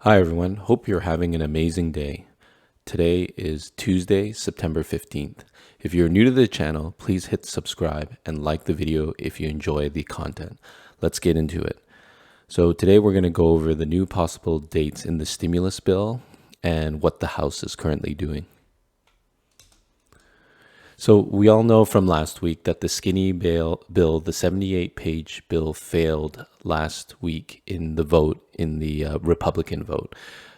Hi, everyone. Hope you're having an amazing day. Today is Tuesday, September 15th. If you're new to the channel, please hit subscribe and like the video if you enjoy the content. Let's get into it. So, today we're going to go over the new possible dates in the stimulus bill and what the House is currently doing. So we all know from last week that the skinny bill, the 78-page bill, failed last week in the vote, in the Republican vote.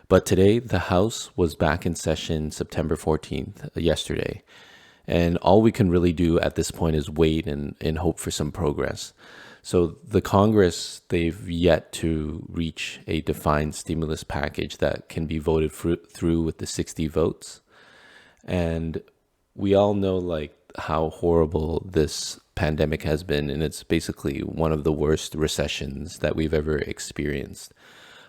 But today, the House was back in session September 14th, yesterday. And all we can really do at this point is wait and hope for some progress. So the Congress, they've yet to reach a defined stimulus package that can be voted through with the 60 votes. And we all know how horrible this pandemic has been, and it's basically one of the worst recessions that we've ever experienced.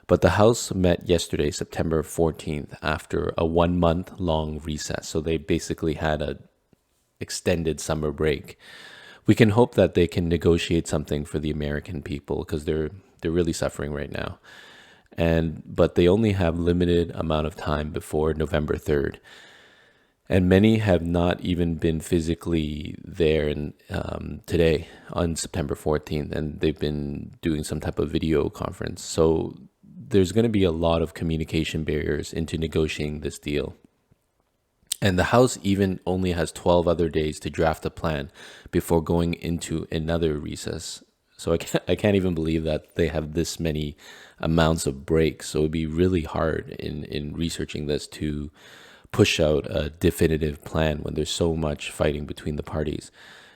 But the House met yesterday, September 14th, after a 1 month long recess. So they basically had a extended summer break. We can hope that they can negotiate something for the American people because they're really suffering right now. But they only have limited amount of time before November 3rd. And many have not even been physically there today on September 14th, and they've been doing some type of video conference. So there's going to be a lot of communication barriers into negotiating this deal. And the House even only has 12 other days to draft a plan before going into another recess. So I can't even believe that they have this many amounts of breaks. So it'd be really hard in researching this to push out a definitive plan when there's so much fighting between the parties.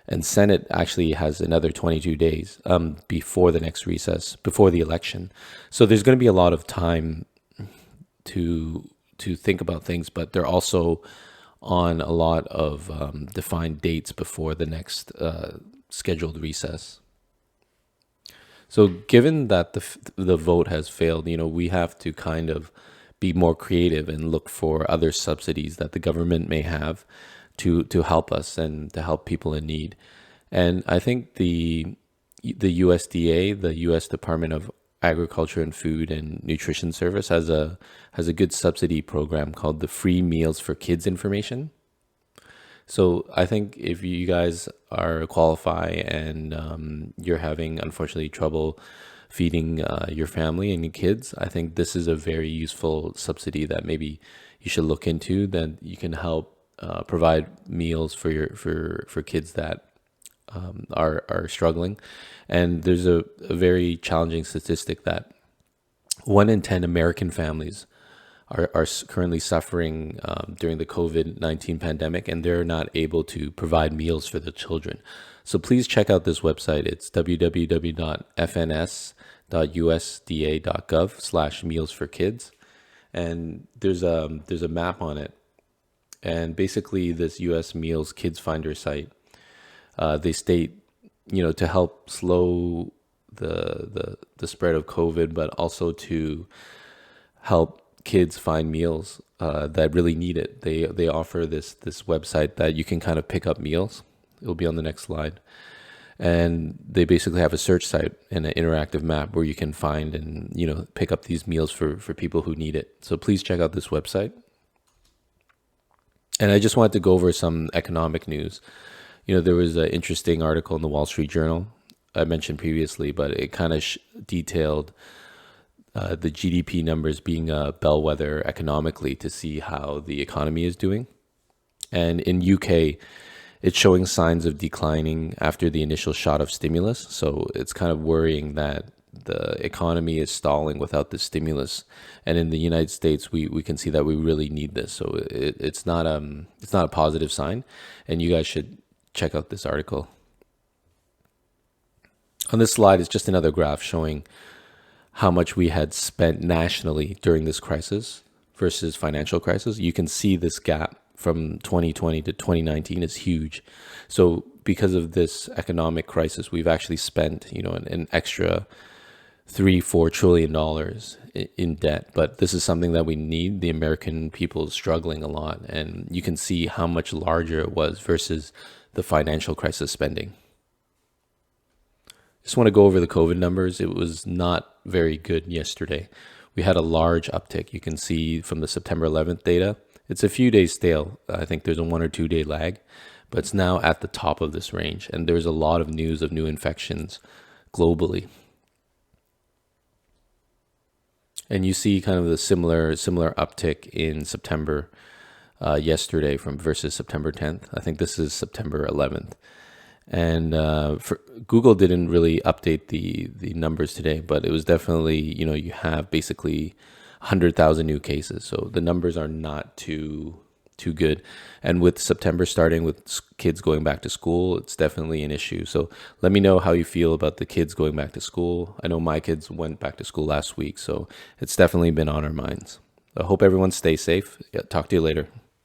And Senate actually has another 22 days before the next recess, before the election. So there's going to be a lot of time to think about things, but they're also on a lot of defined dates before the next scheduled recess. So given that the vote has failed, we have to kind of be more creative and look for other subsidies that the government may have to help us and to help people in need. And I think the USDA, the U.S. Department of Agriculture and Food and Nutrition Service, has a good subsidy program called the Free Meals for Kids information. So I think if you guys are qualify and you're having, unfortunately, trouble feeding your family and your kids, I think this is a very useful subsidy that maybe you should look into. That you can help provide meals for kids that are struggling. And there's a very challenging statistic that 1 in 10 American families are currently suffering during the COVID-19 pandemic, and they're not able to provide meals for the children. So please check out this website. It's www.fns.usda.gov/meals for kids. And there's a map on it. And basically this US Meals Kids Finder site, they state, to help slow the spread of COVID, but also to help kids find meals that really need it. They offer this website that you can kind of pick up meals. It'll be on the next slide. And they basically have a search site and an interactive map where you can find and pick up these meals for people who need it. So please check out this website. And I just wanted to go over some economic news. There was an interesting article in the Wall Street Journal I mentioned previously, but it kind of detailed the GDP numbers being a bellwether economically to see how the economy is doing. And in UK, it's showing signs of declining after the initial shot of stimulus. So it's kind of worrying that the economy is stalling without the stimulus. And in the United States, we can see that we really need this. So it's not a positive sign. And you guys should check out this article. On this slide is just another graph showing how much we had spent nationally during this crisis versus financial crisis. You can see this gap from 2020 to 2019 is huge. So because of this economic crisis, we've actually spent, an extra $3-4 trillion in debt. But this is something that we need. The American people is struggling a lot, and you can see how much larger it was versus the financial crisis spending. Just want to go over the COVID numbers. It was not very good yesterday. we had a large uptick. You can see from the September 11th data, it's a few days stale. I think there's a 1 or 2 day lag, but it's now at the top of this range. And there's a lot of news of new infections globally. And you see kind of the similar uptick in September yesterday from versus September 10th. I think this is September 11th. And for Google didn't really update the numbers today, but it was definitely, you have basically 100,000 new cases. So the numbers are not too good. And with September starting with kids going back to school, it's definitely an issue. So let me know how you feel about the kids going back to school. I know my kids went back to school last week, so it's definitely been on our minds. I hope everyone stays safe. Yeah, talk to you later.